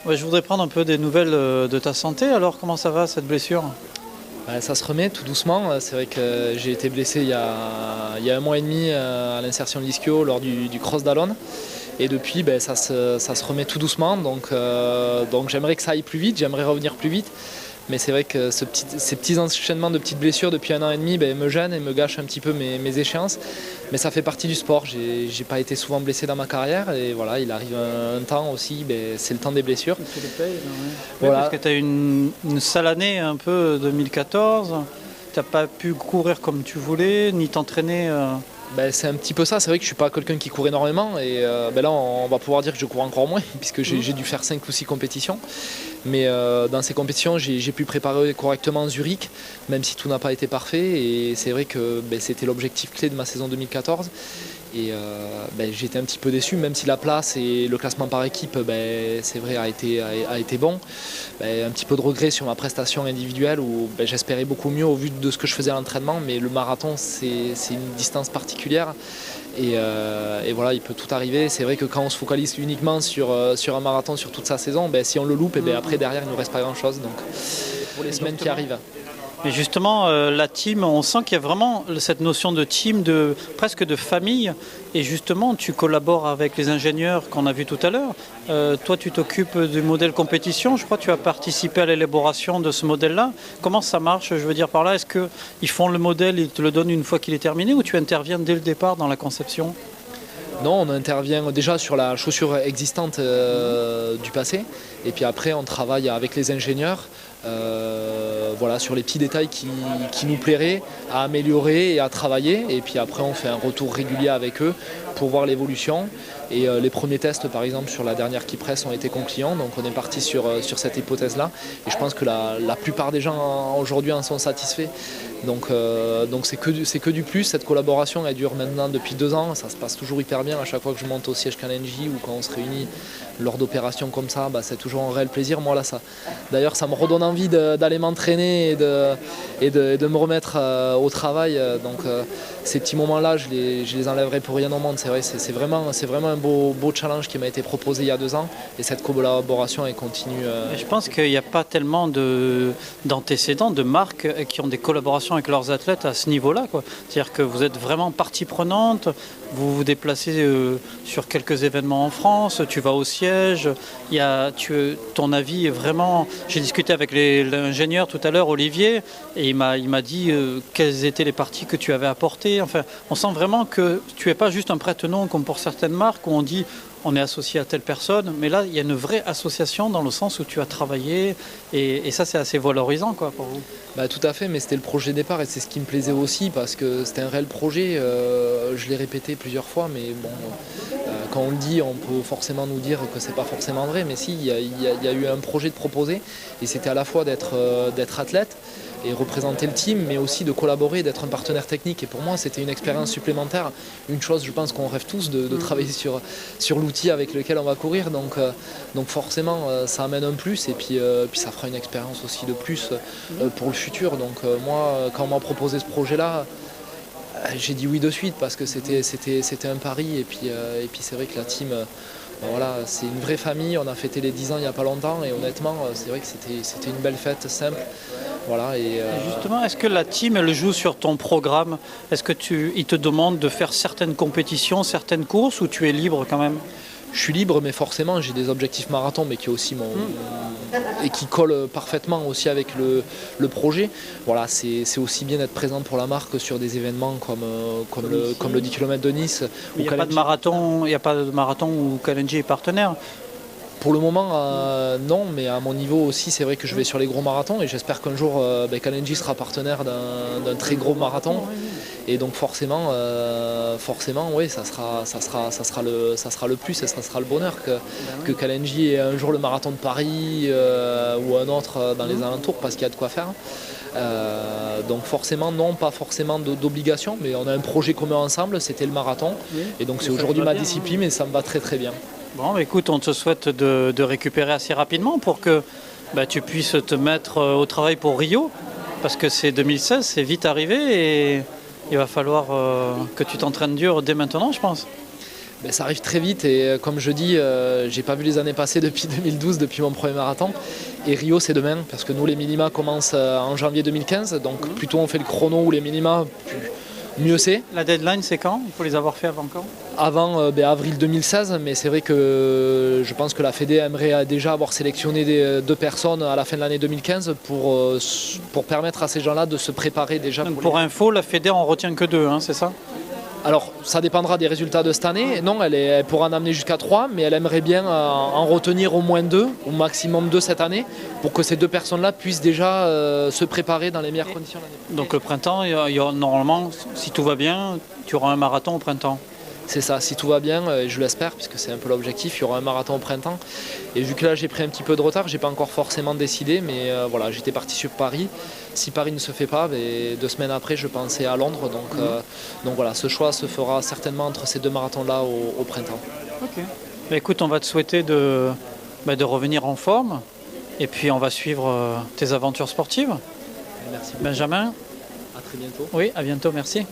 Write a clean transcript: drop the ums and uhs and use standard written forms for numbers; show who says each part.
Speaker 1: Ouais, je voudrais prendre un peu des nouvelles de ta santé. Alors, comment ça va cette blessure?
Speaker 2: Ça se remet tout doucement. C'est vrai que j'ai été blessé il y a un mois et demi à l'insertion de l'ischio lors du cross d'Alonne. Et depuis, ça se remet tout doucement. Donc j'aimerais que ça aille plus vite, j'aimerais revenir plus vite. Mais c'est vrai que ces petits enchaînements de petites blessures depuis un an et demi me gênent et me gâchent un petit peu mes échéances. Mais ça fait partie du sport. J'ai pas été souvent blessé dans ma carrière. Et voilà, il arrive un temps aussi, c'est le temps des blessures.
Speaker 1: Tu les payes, ouais.
Speaker 2: Voilà.
Speaker 1: Oui, parce que tu as eu une sale année un peu 2014. Tu n'as pas pu courir comme tu voulais, ni t'entraîner.
Speaker 2: C'est un petit peu ça, c'est vrai que je suis pas quelqu'un qui court énormément et là on va pouvoir dire que je cours encore moins puisque j'ai dû faire 5 ou 6 compétitions. Mais dans ces compétitions j'ai pu préparer correctement Zurich, même si tout n'a pas été parfait et c'est vrai que c'était l'objectif clé de ma saison 2014. Et j'ai été un petit peu déçu, même si la place et le classement par équipe c'est vrai a été bon. Un petit peu de regret sur ma prestation individuelle où j'espérais beaucoup mieux au vu de ce que je faisais à l'entraînement, mais le marathon c'est une distance particulière et voilà, il peut tout arriver. C'est vrai que quand on se focalise uniquement sur un marathon sur toute sa saison, si on le loupe, après derrière il ne nous reste pas grand chose. Donc pour les semaines qui arrivent.
Speaker 1: Mais justement, la team, on sent qu'il y a vraiment cette notion de team, presque de famille. Et justement, tu collabores avec les ingénieurs qu'on a vus tout à l'heure. Toi, tu t'occupes du modèle compétition. Je crois que tu as participé à l'élaboration de ce modèle-là. Comment ça marche? Je veux dire par là, est-ce qu'ils font le modèle, ils te le donnent une fois qu'il est terminé ou tu interviens dès le départ dans la conception?
Speaker 2: Non, on intervient déjà sur la chaussure existante du passé. Et puis après, on travaille avec les ingénieurs. Sur les petits détails qui nous plairaient à améliorer et à travailler, et puis après on fait un retour régulier avec eux pour voir l'évolution et les premiers tests par exemple sur la dernière qui presse ont été concluants, donc on est parti sur cette hypothèse là et je pense que la plupart des gens aujourd'hui en sont satisfaits, donc c'est que du plus. Cette collaboration elle dure maintenant depuis 2 ans, ça se passe toujours hyper bien à chaque fois que je monte au siège Kalenji ou quand on se réunit lors d'opérations comme ça, c'est toujours un réel plaisir. Moi là d'ailleurs ça me redonne envie d'aller m'entraîner et de me remettre au travail. Donc ces petits moments-là, je les enlèverai pour rien au monde. C'est vrai, c'est vraiment un beau challenge qui m'a été proposé il y a 2 ans. Et cette collaboration, elle continue.
Speaker 1: Je pense qu'il n'y a pas tellement d'antécédents, de marques qui ont des collaborations avec leurs athlètes à ce niveau-là, quoi. C'est-à-dire que vous êtes vraiment partie prenante, vous vous déplacez sur quelques événements en France, tu vas au siège. Ton avis est vraiment... J'ai discuté avec l'ingénieur tout à l'heure, Olivier, et il m'a dit quelles étaient les parties que tu avais apportées. Enfin, on sent vraiment que tu n'es pas juste un prête-nom comme pour certaines marques où on dit on est associé à telle personne, mais là il y a une vraie association dans le sens où tu as travaillé et ça c'est assez valorisant quoi, pour vous.
Speaker 2: Tout à fait, mais c'était le projet départ et c'est ce qui me plaisait aussi parce que c'était un réel projet. Je l'ai répété plusieurs fois, mais bon, quand on le dit, on peut forcément nous dire que c'est pas forcément vrai, mais si, il y a eu un projet de proposer et c'était à la fois d'être athlète et représenter le team, mais aussi de collaborer, d'être un partenaire technique. Et pour moi, c'était une expérience supplémentaire. Une chose, je pense qu'on rêve tous de travailler sur l'outil avec lequel on va courir. Donc forcément, ça amène un plus et puis ça fera une expérience aussi de plus pour le futur. Donc moi, quand on m'a proposé ce projet-là, j'ai dit oui de suite parce que c'était un pari. Et puis c'est vrai que la team... Voilà, c'est une vraie famille, on a fêté les 10 ans il n'y a pas longtemps et honnêtement c'est vrai que c'était une belle fête simple. Voilà,
Speaker 1: et justement, est-ce que la team elle joue sur ton programme? Est-ce que il te demande de faire certaines compétitions, certaines courses ou tu es libre quand même?
Speaker 2: Je suis libre, mais forcément j'ai des objectifs marathon, mais qui est aussi et qui collent parfaitement aussi avec le projet. Voilà, c'est aussi bien d'être présent pour la marque sur des événements comme le 10 km de Nice.
Speaker 1: Il n'y a pas de marathon où Kalenji est partenaire.
Speaker 2: Pour le moment, non, mais à mon niveau aussi, c'est vrai que je vais sur les gros marathons et j'espère qu'un jour, Kalenji sera partenaire d'un très gros marathon. Et donc forcément, oui, ça sera le plus et ça sera le bonheur que Kalenji ait un jour le marathon de Paris ou un autre dans les alentours parce qu'il y a de quoi faire. Donc forcément, non, pas forcément d'obligation, mais on a un projet commun ensemble, c'était le marathon. Et donc c'est aujourd'hui ma discipline et ça me va très très bien.
Speaker 1: Bon, écoute, on te souhaite de récupérer assez rapidement pour que tu puisses te mettre au travail pour Rio, parce que c'est 2016, c'est vite arrivé et il va falloir que tu t'entraînes dur dès maintenant, je pense.
Speaker 2: Ben, ça arrive très vite et comme je dis, j'ai pas vu les années passer depuis 2012, depuis mon premier marathon. Et Rio c'est demain parce que nous les minima commencent en janvier 2015, donc plus tôt on fait le chrono ou les minima, mieux c'est.
Speaker 1: La deadline c'est quand? Il faut les avoir fait avant quand?
Speaker 2: Avant avril 2016, mais c'est vrai que je pense que la Fédé aimerait déjà avoir sélectionné deux personnes à la fin de l'année 2015 pour permettre à ces gens-là de se préparer déjà.
Speaker 1: Donc pour info, la Fédé en retient que 2, hein, c'est ça?
Speaker 2: Alors, ça dépendra des résultats de cette année. Non, elle pourra en amener jusqu'à 3, mais elle aimerait bien en retenir au moins 2, au maximum 2 cette année, pour que ces 2 personnes-là puissent déjà se préparer dans les meilleures conditions l'année prochaine.
Speaker 1: Donc le printemps, normalement, si tout va bien, tu auras un marathon au printemps.
Speaker 2: C'est ça, si tout va bien, et je l'espère, puisque c'est un peu l'objectif, il y aura un marathon au printemps. Et vu que là j'ai pris un petit peu de retard, j'ai pas encore forcément décidé, mais voilà, j'étais parti sur Paris. Si Paris ne se fait pas, 2 semaines après je pensais à Londres, donc voilà, ce choix se fera certainement entre ces 2 marathons-là au printemps.
Speaker 1: Ok. Bah, écoute, on va te souhaiter de revenir en forme, et puis on va suivre tes aventures sportives.
Speaker 2: Merci beaucoup.
Speaker 1: Benjamin,
Speaker 2: À très bientôt.
Speaker 1: oui, à bientôt, merci.